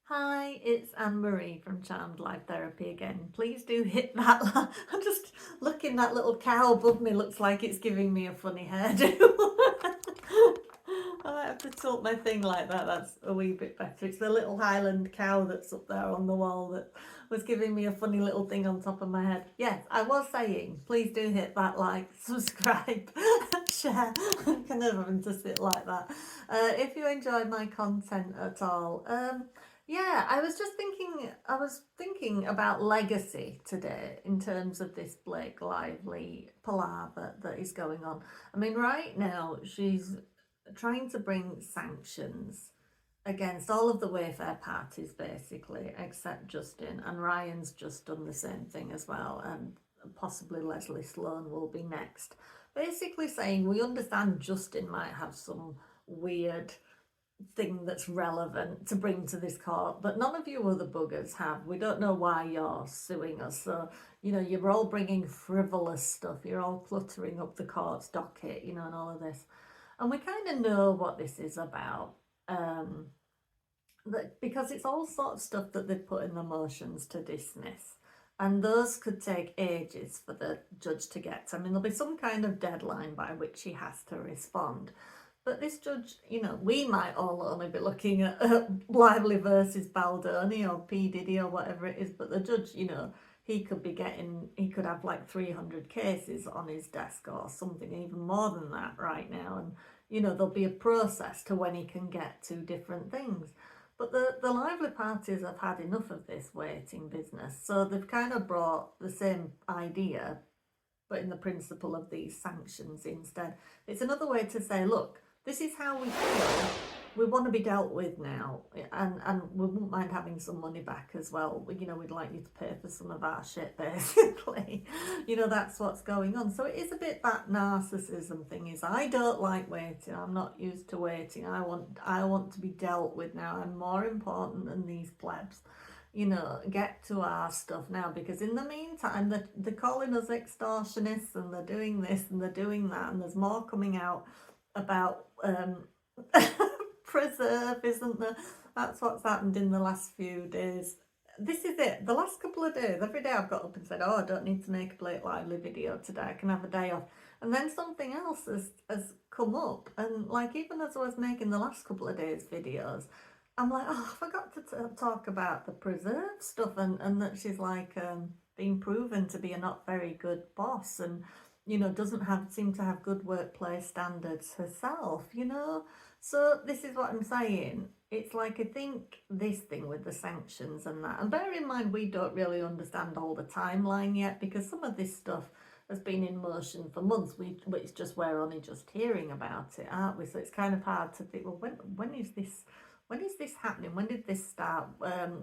Hi, it's Anne-Marie from Charmed Life Therapy again. Please do hit that. I'm just looking, that little cow above me looks like it's giving me a funny hairdo. I might have to tilt my thing like that. That's a wee bit better. It's the little Highland cow that's up there on the wall that was giving me a funny little thing on top of my head. Yes, I was saying, please do hit that like, subscribe, share. I'm kind of having to sit like that. If you enjoy my content at all, yeah, I was thinking about legacy today in terms of this Blake Lively palaver that is going on. I mean, right now she's trying to bring sanctions against all of the Wayfair parties, basically, except Justin, and Ryan's just done the same thing as well, and possibly Leslie Sloan will be next. Basically saying we understand Justin might have some weird thing that's relevant to bring to this court, but none of you other buggers have. We don't know why you're suing us. So, you're all bringing frivolous stuff. You're all cluttering up the court's docket, and all of this. And we kind of know what this is about. Because it's all sort of stuff that they've put in the motions to dismiss. And those could take ages for the judge to get to. I mean, there'll be some kind of deadline by which he has to respond. But this judge, we might all only be looking at Lively versus Baldoni or P. Diddy or whatever it is, but the judge, he could have like 300 cases on his desk or something, even more than that right now. And, there'll be a process to when he can get to different things. But the Lively parties have had enough of this waiting business. So they've kind of brought the same idea, but in the principle of these sanctions instead. It's another way to say, look, this is how we feel. We want to be dealt with now, and we wouldn't mind having some money back as well. We'd like you to pay for some of our shit, basically. That's what's going on. So it is a bit that narcissism thing. Is I don't like waiting. I'm not used to waiting. I want to be dealt with now. I'm more important than these plebs. Get to our stuff now, because in the meantime, they're calling us extortionists, and they're doing this and they're doing that, and there's more coming out about preserve, isn't there? That's what's happened in the last few days. This is it. The last couple of days, every day I've got up and said, oh, I don't need to make a Blake Lively video today. I can have a day off. And then something else has come up. And like, even as I was making the last couple of days videos, I'm like, oh, I forgot to talk about the preserve stuff, and that she's like being proven to be a not very good boss, and doesn't seem to have good workplace standards herself, So this is what I'm saying. It's like, I think this thing with the sanctions and that, and bear in mind, we don't really understand all the timeline yet, because some of this stuff has been in motion for months. We're only just hearing about it, aren't we? So it's kind of hard to think, well, when is this happening? When did this start?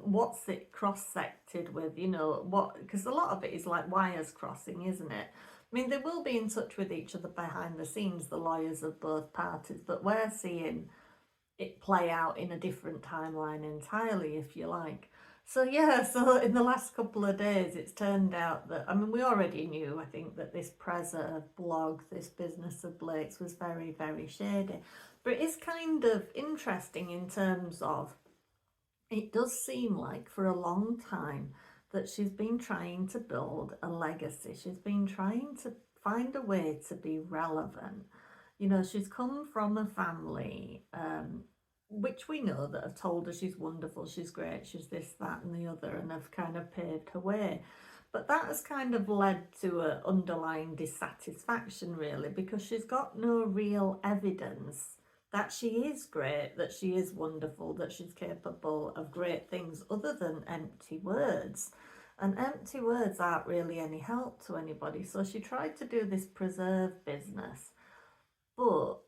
What's it cross-sected with? Because a lot of it is like wires crossing, isn't it? I mean, they will be in touch with each other behind the scenes, the lawyers of both parties, but we're seeing it play out in a different timeline entirely, if you like. So yeah, so in the last couple of days, it's turned out that, I mean, we already knew, I think, that this Preserve blog, this business of Blake's, was very, very shady. But it is kind of interesting in terms of, it does seem like for a long time that she's been trying to build a legacy. She's been trying to find a way to be relevant. She's come from a family, which we know, that have told her she's wonderful, she's great, she's this, that and the other, and have kind of paved her way. But that has kind of led to an underlying dissatisfaction, really, because she's got no real evidence that she is great, that she is wonderful, that she's capable of great things, other than empty words. And empty words aren't really any help to anybody. So she tried to do this preserve business, but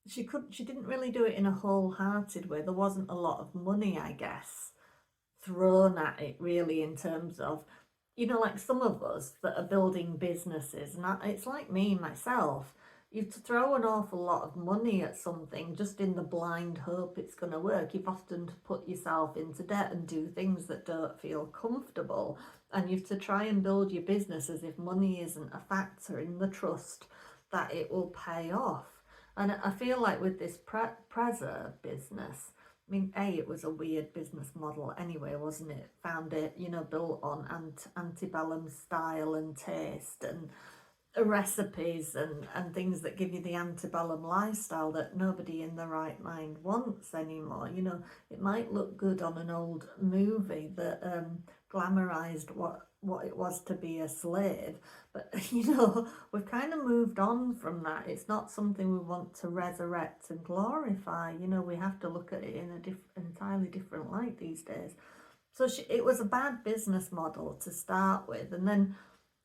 she didn't really do it in a wholehearted way. There wasn't a lot of money, I guess, thrown at it, really, in terms of, like some of us that are building businesses, and it's like me, myself. You throw an awful lot of money at something just in the blind hope it's going to work. You've often to put yourself into debt and do things that don't feel comfortable. And you have to try and build your business as if money isn't a factor, in the trust that it will pay off. And I feel like with this Preza business, I mean, it was a weird business model anyway, wasn't it? Found it, built on antebellum style and taste and recipes and things that give you the antebellum lifestyle that nobody in their right mind wants anymore. It might look good on an old movie that glamorized what it was to be a slave, but we've kind of moved on from that. It's not something we want to resurrect and glorify. We have to look at it in a entirely different light these days. So it was a bad business model to start with, and then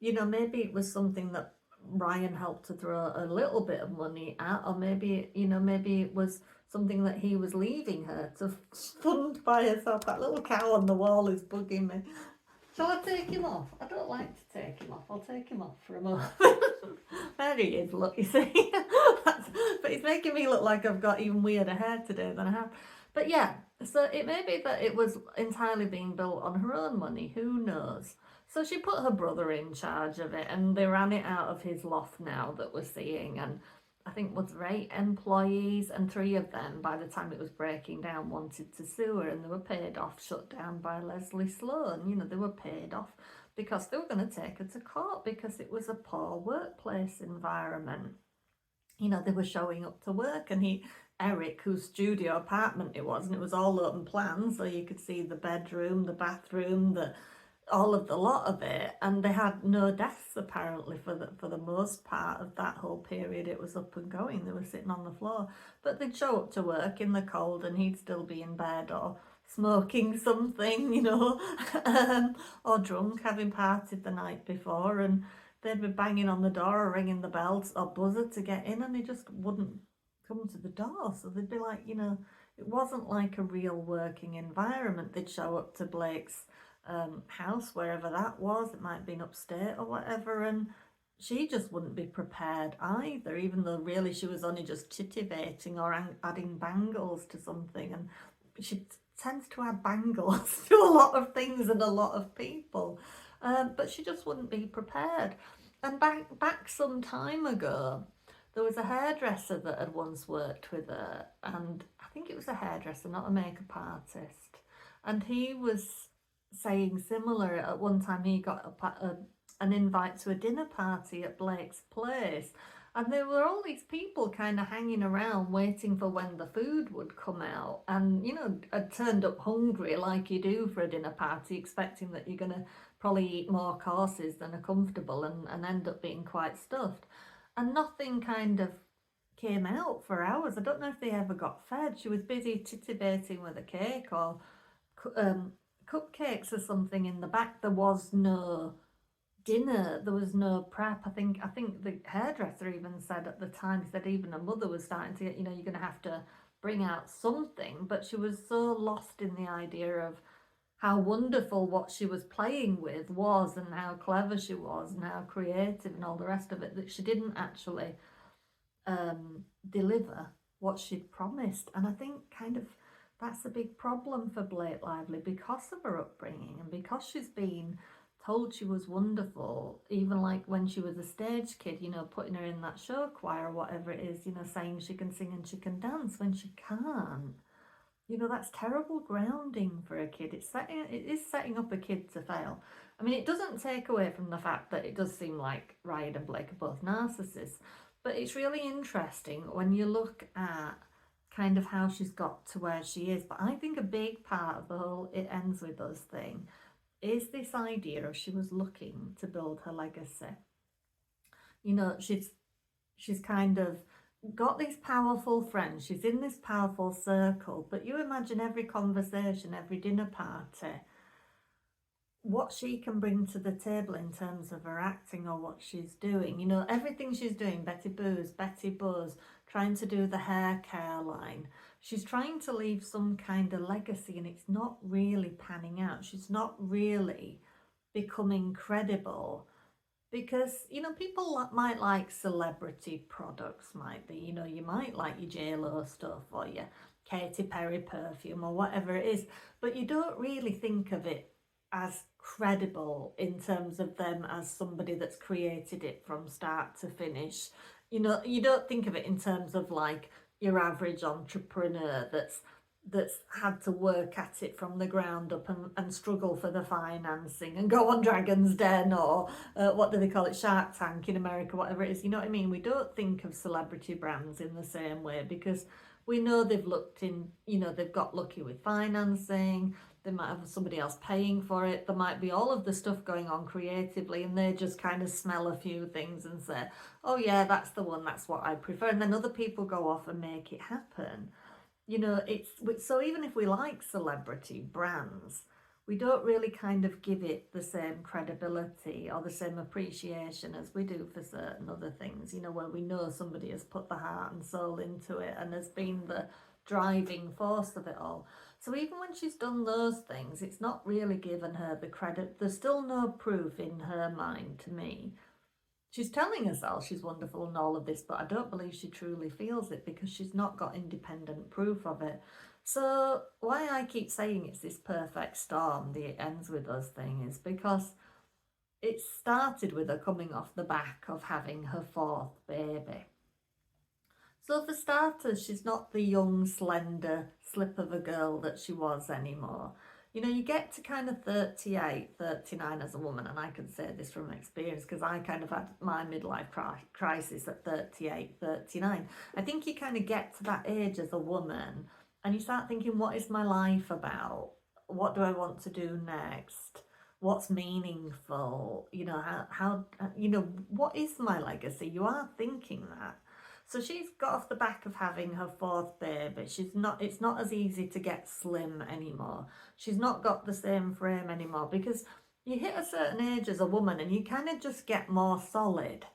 maybe it was something that Ryan helped to throw a little bit of money at, or maybe it was something that he was leaving her to fund by herself. That little cow on the wall is bugging me. Shall I take him off? I don't like to take him off. I'll take him off for a moment. There he is, look, you see. But it's making me look like I've got even weirder hair today than I have. But yeah, so it may be that it was entirely being built on her own money. Who knows? So she put her brother in charge of it, and they ran it out of his loft now that we're seeing. And I think was 8 employees, and 3 of them, by the time it was breaking down, wanted to sue her, and they were paid off, shut down by Leslie Sloan. They were paid off because they were going to take her to court because it was a poor workplace environment. They were showing up to work, and Eric, whose studio apartment it was, and it was all open plan, so you could see the bedroom, the bathroom, all of the lot of it, and they had no desks apparently for the most part of that whole period it was up and going. They were sitting on the floor, but they'd show up to work in the cold and he'd still be in bed or smoking something, or drunk, having partied the night before, and they'd be banging on the door or ringing the bell or buzzer to get in, and they just wouldn't come to the door. So they'd be like, it wasn't like a real working environment. They'd show up to Blake's house, wherever that was. It might have been upstate or whatever, and she just wouldn't be prepared either, even though really she was only just titivating or adding bangles to something. And she tends to add bangles to a lot of things and a lot of people, but she just wouldn't be prepared. And back some time ago, there was a hairdresser that had once worked with her, and I think it was a hairdresser, not a makeup artist, and he was saying similar. At one time he got an invite to a dinner party at Blake's place, and there were all these people kind of hanging around waiting for when the food would come out, and had turned up hungry like you do for a dinner party, expecting that you're going to probably eat more courses than are comfortable, and end up being quite stuffed, and nothing kind of came out for hours. I don't know if they ever got fed. She was busy titivating with a cake or cupcakes or something in the back. There was no dinner, there was no prep. I think the hairdresser even said at the time, said even her mother was starting to get, you're going to have to bring out something. But she was so lost in the idea of how wonderful what she was playing with was, and how clever she was, and how creative and all the rest of it, that she didn't actually deliver what she'd promised. And I think kind of that's a big problem for Blake Lively, because of her upbringing and because she's been told she was wonderful, even like when she was a stage kid, putting her in that show choir or whatever it is, saying she can sing and she can dance when she can't. That's terrible grounding for a kid. It is setting up a kid to fail. I mean, it doesn't take away from the fact that it does seem like Ryan and Blake are both narcissists, but it's really interesting when you look at kind of how she's got to where she is. But I think a big part of the whole "it ends with us" thing is this idea of she was looking to build her legacy. She's kind of got these powerful friends, she's in this powerful circle, but you imagine every conversation, every dinner party, what she can bring to the table in terms of her acting or what she's doing. Everything she's doing, Betty Buzz, trying to do the hair care line. She's trying to leave some kind of legacy, and it's not really panning out. She's not really becoming credible, because people might like celebrity products, might be, you might like your J-Lo stuff or your Katy Perry perfume or whatever it is, but you don't really think of it as credible in terms of them as somebody that's created it from start to finish, You don't think of it in terms of like your average entrepreneur that's had to work at it from the ground up and struggle for the financing and go on Dragon's Den or what do they call it, Shark Tank in America, whatever it is. You know what I mean? We don't think of celebrity brands in the same way because we know they've looked in, they've got lucky with financing. They might have somebody else paying for it. There might be all of the stuff going on creatively, and they just kind of smell a few things and say, oh yeah, that's the one, that's what I prefer. And then other people go off and make it happen. It's so even if we like celebrity brands, we don't really kind of give it the same credibility or the same appreciation as we do for certain other things, where we know somebody has put the heart and soul into it and has been the driving force of it all. So even when she's done those things, it's not really given her the credit. There's still no proof in her mind to me. She's telling herself she's wonderful and all of this, but I don't believe she truly feels it because she's not got independent proof of it. So why I keep saying it's this perfect storm, the it ends with us thing, is because it started with her coming off the back of having her fourth baby. So for starters, she's not the young, slender slip of a girl that she was anymore. You get to kind of 38, 39 as a woman, and I can say this from experience because I kind of had my midlife crisis at 38, 39. I think you kind of get to that age as a woman and you start thinking, what is my life about? What do I want to do next? What's meaningful? What is my legacy? You are thinking that. So she's got off the back of having her fourth baby. It's not as easy to get slim anymore. She's not got the same frame anymore because you hit a certain age as a woman and you kind of just get more solid.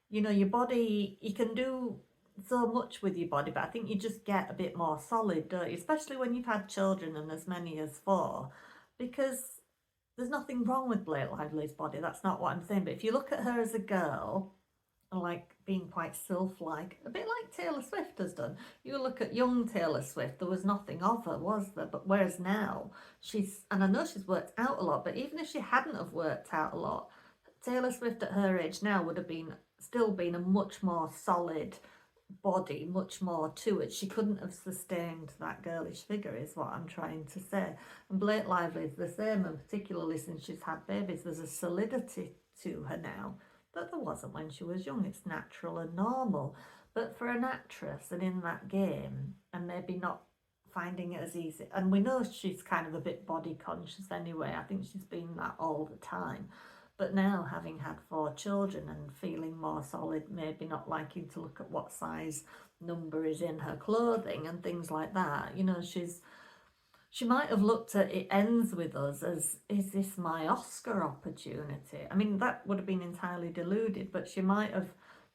Your body, you can do so much with your body, but I think you just get a bit more solid, don't you? Especially when you've had children and as many as 4, because there's nothing wrong with Blake Lively's body. That's not what I'm saying. But if you look at her as a girl, like being quite sylph-like, a bit like Taylor Swift has done. You look at young Taylor Swift, there was nothing of her, was there? But whereas now, and I know she's worked out a lot, but even if she hadn't have worked out a lot, Taylor Swift at her age now would have still been a much more solid body, much more to it. She couldn't have sustained that girlish figure is what I'm trying to say. And Blake Lively is the same, and particularly since she's had babies, there's a solidity to her now that there wasn't when she was young. It's natural and normal. But for an actress and in that game, and maybe not finding it as easy, and we know she's kind of a bit body conscious anyway, I think she's been that all the time. But now, having had 4 children and feeling more solid, maybe not liking to look at what size number is in her clothing and things like that, she might have looked at It Ends With Us as, is this my Oscar opportunity? I mean, that would have been entirely deluded, but she might have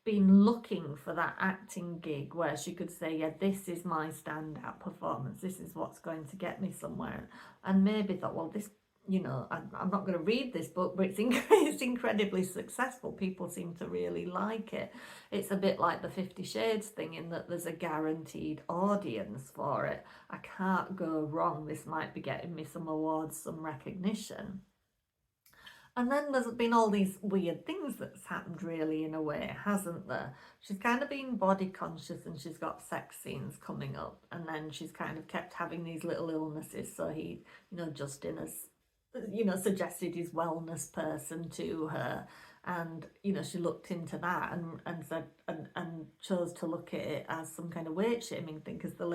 been looking for that acting gig where she could say, yeah, this is my standout performance. This is what's going to get me somewhere. And maybe thought, well, this, I'm not going to read this book, but it's incredibly successful. People seem to really like it. It's a bit like the 50 Shades thing in that there's a guaranteed audience for it. I can't go wrong. This might be getting me some awards, some recognition. And then there's been all these weird things that's happened really in a way, hasn't there? She's kind of been body conscious and she's got sex scenes coming up, and then she's kind of kept having these little illnesses. So he, Justin has suggested his wellness person to her, and she looked into that and said and chose to look at it as some kind of weight shaming thing, because that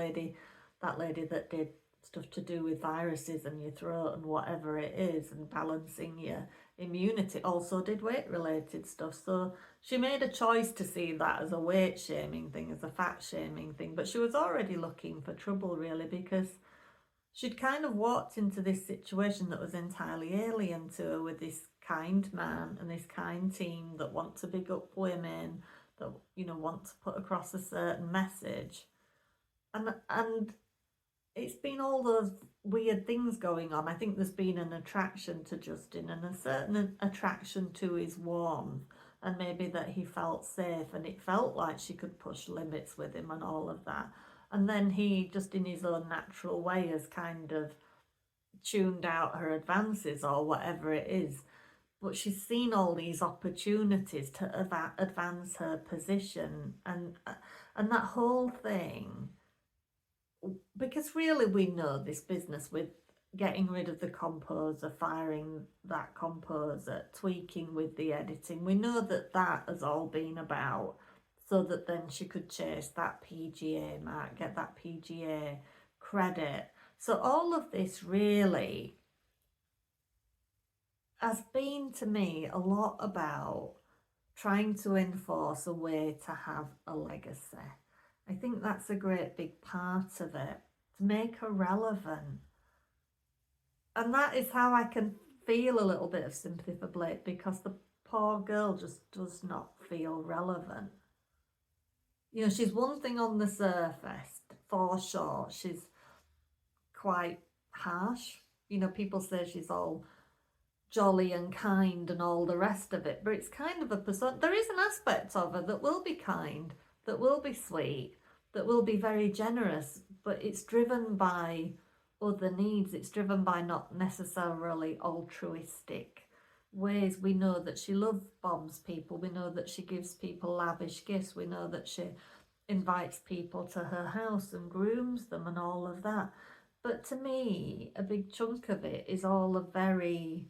lady that did stuff to do with viruses and your throat and whatever it is and balancing your immunity also did weight related stuff. So she made a choice to see that as a weight shaming thing, as a fat shaming thing, but she was already looking for trouble really, because she'd kind of walked into this situation that was entirely alien to her, with this kind man and this kind team that want to big up women, that want to put across a certain message, and it's been all those weird things going on. I think there's been an attraction to Justin and a certain attraction to his warmth, and maybe that he felt safe and it felt like she could push limits with him and all of that. And then he, just in his own natural way, has kind of tuned out her advances or whatever it is. but she's seen all these opportunities to advance her position, and that whole thing, because really we know this business with getting rid of the composer, firing that composer, tweaking with the editing, we know that that has all been about so that then she could chase that PGA mark, get that PGA credit. So all of this really has been to me a lot about trying to enforce a way to have a legacy. I think that's a great big part of it, to make her relevant. And that is how I can feel a little bit of sympathy for Blake, because the poor girl just does not feel relevant. You know, she's one thing on the surface, for sure. She's quite harsh. You know, people say she's all jolly and kind and all the rest of it, but it's kind of a person. There is an aspect of her that will be kind, that will be sweet, that will be very generous, but it's driven by other needs. It's driven by not necessarily altruistic ways. We know that she love bombs people. We know that she gives people lavish gifts. We know that she invites people to her house and grooms them and all of that. But to me, a big chunk of it is all a very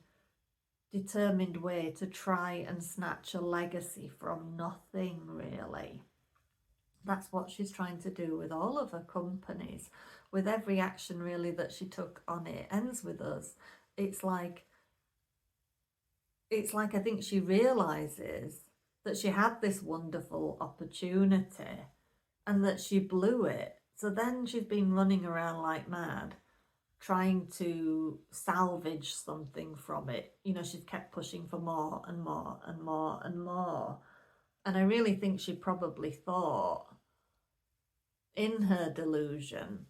determined way to try and snatch a legacy from nothing, really. That's what she's trying to do with all of her companies, with every action really that she took on It Ends With Us. It's like I think she realizes that she had this wonderful opportunity and that she blew it. So then she's been running around like mad, trying to salvage something from it. You know, she's kept pushing for more and more and more and more. And I really think she probably thought, in her delusion,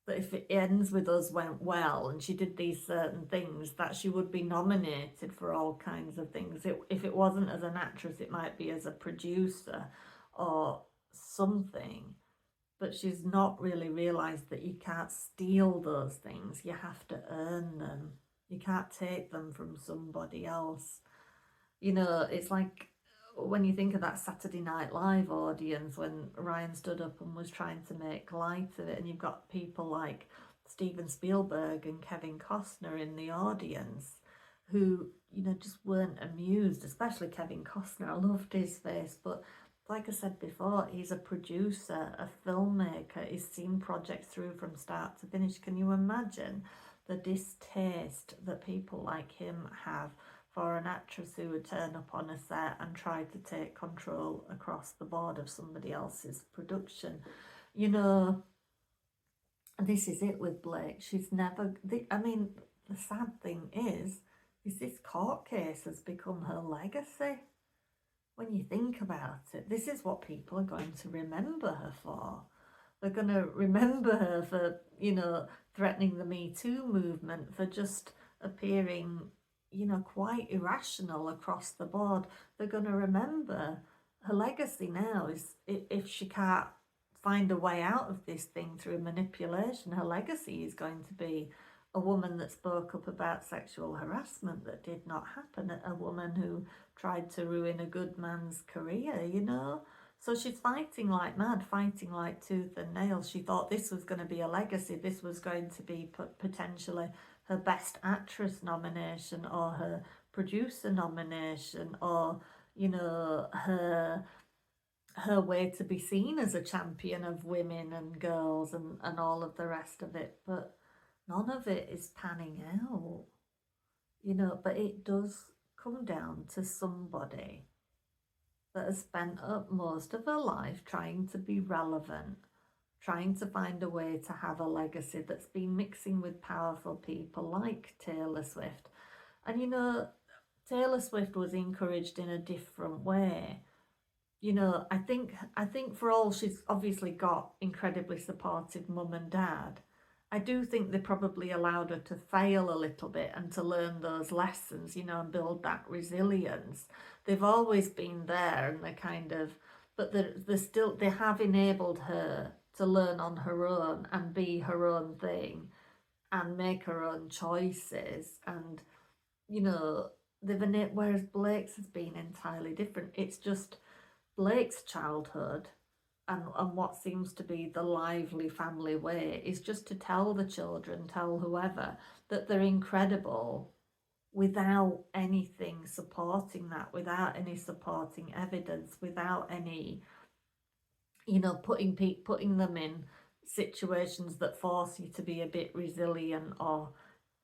that if It Ends With Us went well and she did these certain things, that she would be nominated for all kinds of things. If it wasn't as an actress, it might be as a producer or something. But she's not really realised that you can't steal those things. You have to earn them. You can't take them from somebody else. You know, it's like when you think of that Saturday Night Live audience when Ryan stood up and was trying to make light of it, and you've got people like Steven Spielberg and Kevin Costner in the audience who, you know, just weren't amused, especially Kevin Costner. I loved his face, but like I said before, he's a producer, a filmmaker. He's seen projects through from start to finish. Can you imagine the distaste that people like him have for an actress who would turn up on a set and try to take control across the board of somebody else's production? You know, this is it with Blake. She's never, I mean, the sad thing is this court case has become her legacy. When you think about it, this is what people are going to remember her for. They're going to remember her for, you know, threatening the Me Too movement, for just appearing, you know, quite irrational across the board. They're going to remember her legacy now is, if she can't find a way out of this thing through manipulation, her legacy is going to be a woman that spoke up about sexual harassment that did not happen, a woman who tried to ruin a good man's career, you know. So she's fighting like mad, fighting like tooth and nail. She thought this was going to be a legacy. This was going to be potentially her Best Actress nomination, or her producer nomination, or, you know, her way to be seen as a champion of women and girls and all of the rest of it. But none of it is panning out, you know. But it does come down to somebody that has spent up most of her life trying to be relevant, trying to find a way to have a legacy, that's been mixing with powerful people like Taylor Swift. And, you know, Taylor Swift was encouraged in a different way. You know, I think for all she's obviously got incredibly supportive mum and dad, I do think they probably allowed her to fail a little bit and to learn those lessons, you know, and build that resilience. They've always been there, and they're kind of, but they have enabled her to learn on her own and be her own thing and make her own choices. And, you know, whereas Blake's has been entirely different. It's just Blake's childhood and what seems to be the lively family way is just to tell the children, tell whoever, that they're incredible without anything supporting that, without any supporting evidence, without any, putting them in situations that force you to be a bit resilient, or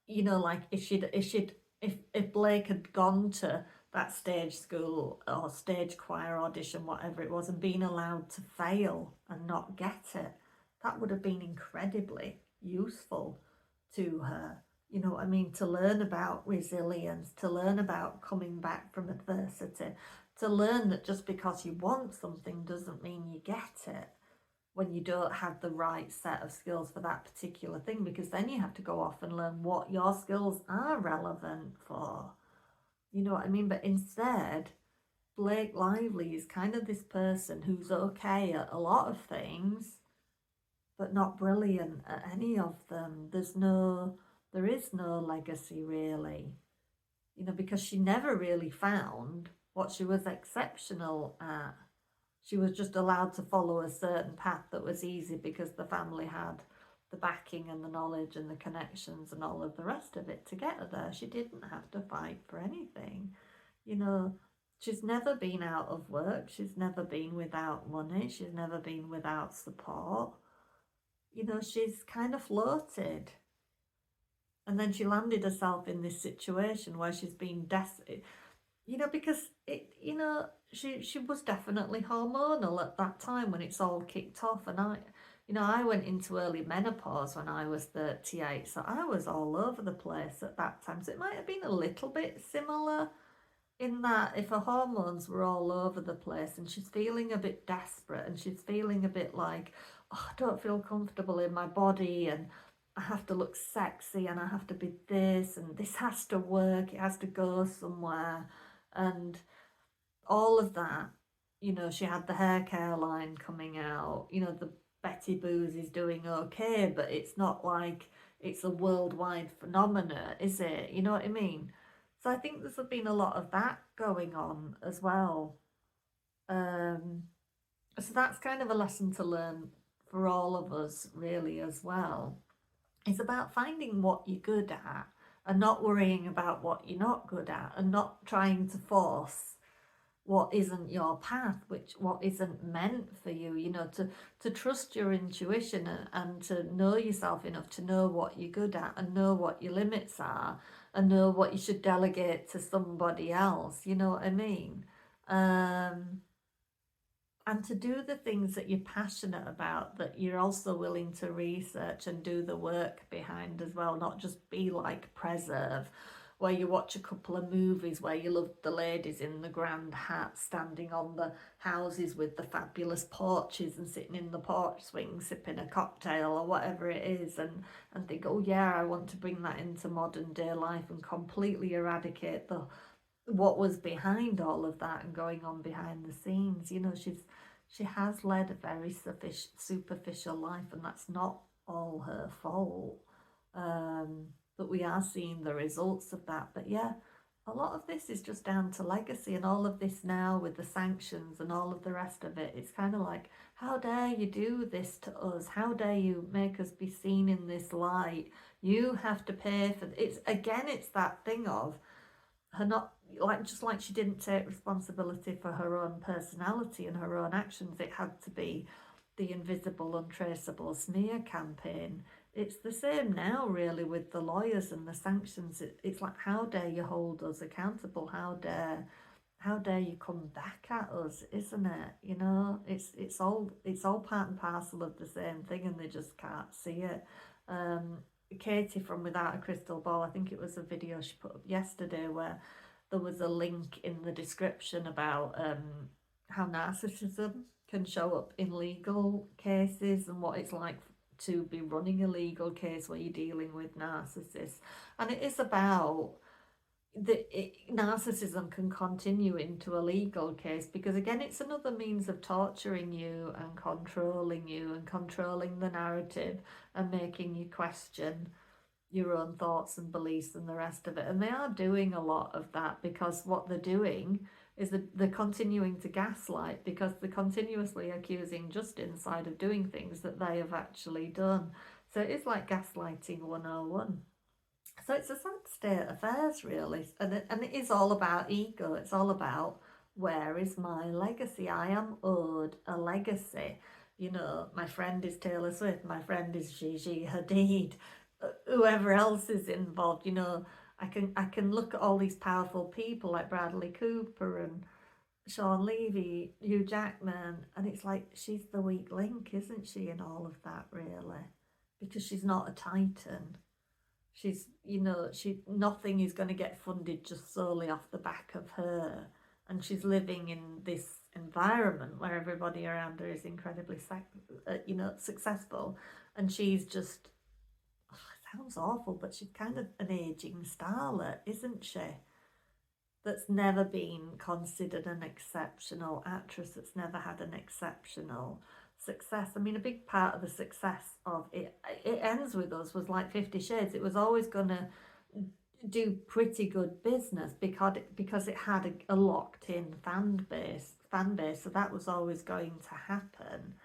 like if Blake had gone to that stage school or stage choir audition, whatever it was, and been allowed to fail and not get it, that would have been incredibly useful to her. You know what I mean? To learn about resilience, to learn about coming back from adversity, to learn that just because you want something doesn't mean you get it when you don't have the right set of skills for that particular thing, because then you have to go off and learn what your skills are relevant for. You know what I mean? But instead, Blake Lively is kind of this person who's okay at a lot of things, but not brilliant at any of them. There is no legacy really, because she never really found what she was exceptional at. She was just allowed to follow a certain path that was easy because the family had the backing and the knowledge and the connections and all of the rest of it to get her there. She didn't have to fight for anything. She's never been out of work. She's never been without money. She's never been without support. She's kind of floated. And then she landed herself in this situation where she's been desperate, because she was definitely hormonal at that time when it's all kicked off. And I went into early menopause when I was 38, so I was all over the place at that time. So it might have been a little bit similar in that if her hormones were all over the place and she's feeling a bit desperate and she's feeling a bit like, oh, I don't feel comfortable in my body and I have to look sexy and I have to be this and this has to work, it has to go somewhere, and all of that. She had the hair care line coming out, the Betty Boos is doing okay, but it's not like it's a worldwide phenomena, is it? You know what I mean? So I think there's been a lot of that going on as well. So that's kind of a lesson to learn for all of us really as well. It's about finding what you're good at and not worrying about what you're not good at, and not trying to force what isn't your path, what isn't meant for you, to trust your intuition and to know yourself enough to know what you're good at and know what your limits are and know what you should delegate to somebody else, you know what I mean? And to do the things that you're passionate about, that you're also willing to research and do the work behind as well, not just be like Preserve, where you watch a couple of movies where you love the ladies in the grand hats standing on the houses with the fabulous porches and sitting in the porch swing sipping a cocktail or whatever it is, and think, oh yeah, I want to bring that into modern day life and completely eradicate what was behind all of that and going on behind the scenes. She has led a very superficial life, and that's not all her fault. But we are seeing the results of that. But yeah, a lot of this is just down to legacy, and all of this now with the sanctions and all of the rest of it. It's kind of like, how dare you do this to us? How dare you make us be seen in this light? You have to pay for it. It's that thing of her not, just like she didn't take responsibility for her own personality and her own actions. It had to be the invisible, untraceable smear campaign. It's the same now really with the lawyers and the sanctions. It's like, how dare you hold us accountable? How dare you come back at us, isn't it? It's all part and parcel of the same thing, and they just can't see it. Katie from Without a Crystal Ball, I think it was a video she put up yesterday where there was a link in the description about how narcissism can show up in legal cases and what it's like to be running a legal case where you're dealing with narcissists. And it is about narcissism can continue into a legal case because, again, it's another means of torturing you and controlling the narrative and making you question your own thoughts and beliefs and the rest of it. And they are doing a lot of that, because what they're doing is that they're continuing to gaslight, because they're continuously accusing Justin of doing things that they have actually done. So it is like gaslighting 101. So it's a sad state of affairs, really. And it is all about ego. It's all about, where is my legacy? I am owed a legacy. You know, my friend is Taylor Swift, my friend is Gigi Hadid, whoever else is involved. You know, I can look at all these powerful people like Bradley Cooper and Sean Levy, Hugh Jackman, and it's like, she's the weak link, isn't she, in all of that, really? Because she's not a titan. She's, you know, nothing is going to get funded just solely off the back of her. And she's living in this environment where everybody around her is incredibly, successful. And she's just, oh, it sounds awful, but she's kind of an aging starlet, isn't she? That's never been considered an exceptional actress, that's never had an exceptional success. I mean, a big part of the success of it ends with us was like 50 Shades. It was always going to do pretty good business because it had a locked in fan base. So that was always going to happen.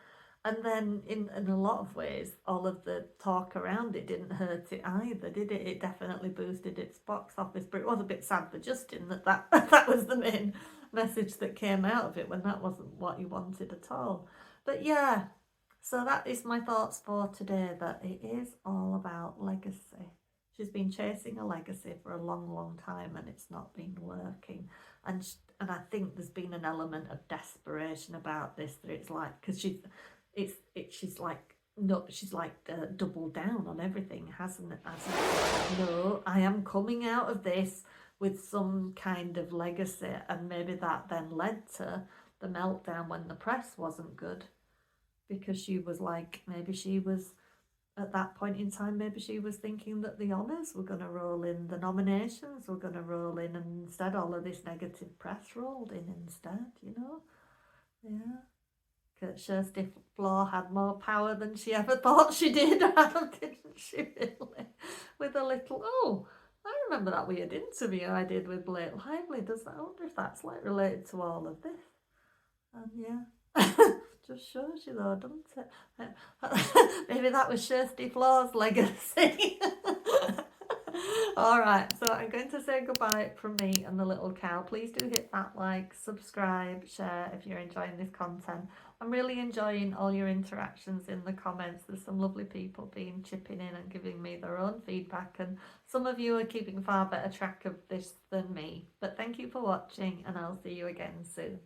And then in a lot of ways, all of the talk around it didn't hurt it either, did it? It definitely boosted its box office, but it was a bit sad for Justin that that was the main message that came out of it, when that wasn't what he wanted at all. But yeah, so that is my thoughts for today, that it is all about legacy. She's been chasing a legacy for a long, long time, and it's not been working. And I think there's been an element of desperation about this, that it's like, because she's like, no, she's like doubled down on everything, hasn't it? No, I am coming out of this with some kind of legacy. And maybe that then led to the meltdown when the press wasn't good, because she was like, maybe she was, at that point in time, maybe she was thinking that the honours were going to roll in, the nominations were going to roll in, and instead all of this negative press rolled in instead, you know? Yeah. Kirsty Floor had more power than she ever thought she did, didn't she, really? With a little, oh, I remember that weird interview I did with Blake Lively. I wonder if that's like related to all of this. And yeah, just shows you though, doesn't it? Maybe that was Kirsty Floor's legacy. All right, so I'm going to say goodbye from me and the little cow. Please do hit that like, subscribe, share if you're enjoying this content. I'm really enjoying all your interactions in the comments. There's some lovely people chipping in and giving me their own feedback, and some of you are keeping far better track of this than me. But thank you for watching, and I'll see you again soon.